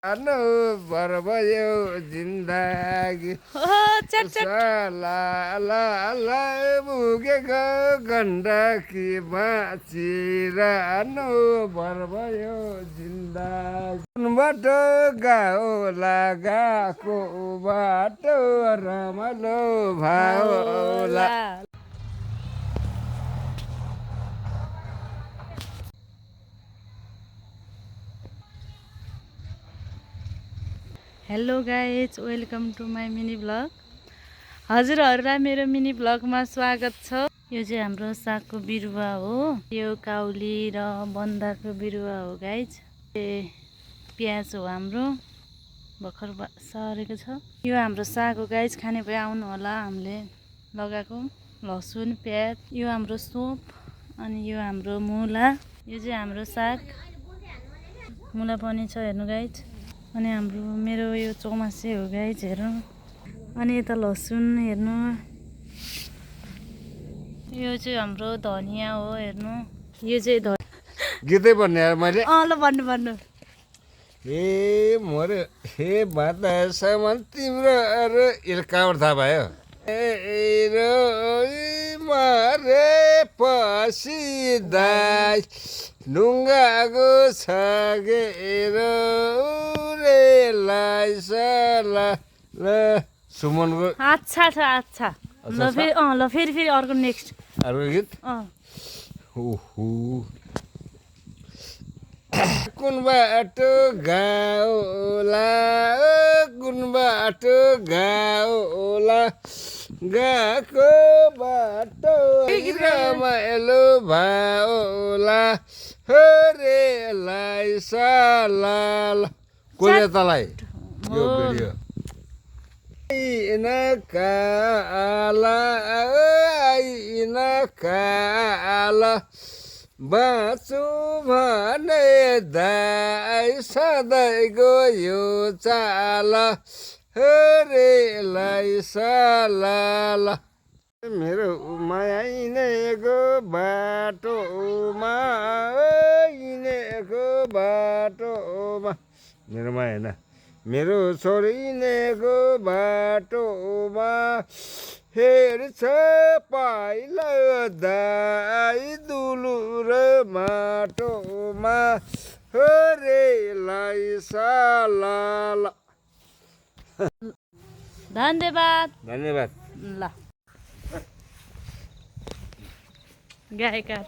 अनु बरबयो जिन्दगी ला ला ला पुगेको गण्डकी बाँचिरहनु बरबयो जिन्दगी बाटो गाउला गएको बाटो रमाइलो भाउला। Hello guys, welcome to my mini blog. हजुरहरूलाई मेरो मिनी ब्लगमा स्वागत छ। यो चाहिँ हाम्रो सागको बिरुवा हो। यो काउली र बन्दाको बिरुवा हो गाइज। प्याज हो हाम्रो, भर्खर सरेको छ। यो हाम्रो साग हो गाइज, खाने भए आउनु होला। हामीले लगाएको लसुन प्याज, यो हाम्रो सोप, अनि यो हाम्रो मुला। यो चाहिँ हाम्रो साग, मुला पनि छ हेर्नु गाइज। अनि हाम्रो मेरो यो चौमासे हो गाइज, हेर्नु। अनि यता लसुन हेर्नु। यो चाहिँ हाम्रो धनिया हो, हेर्नु। यो चाहिँ गीतै भन्ने मैले ल भन्नु हे मोरे हे बातासम्म तिम्रो कहाँबाट थाहा भयो? मारे पछि दाइ ढुङ्गाको छगेर सुमनको अच्छा छ, अच्छा। ल फेरि अर्को नेक्स्ट अर्को गीत। कुन बाटो गाउला कुन बाटो गाउला गएको बाटो रमाइलो भाउला हरेलाई साला कसले तलाई यो भिडियो काला काला बाँचु भने दाइ सधैँको यो चाला हरेलाई साला मेरो माया हिँडेको बाटोमा हिँडेको बाटोमा मेरो माया होइन, मेरो छोरी हिँडेको बाटोमा हेर्छ पाइला दाइ दुलु र माटोमा हरेलाई साला। धन्यवाद। धन्यवाद। ल गायका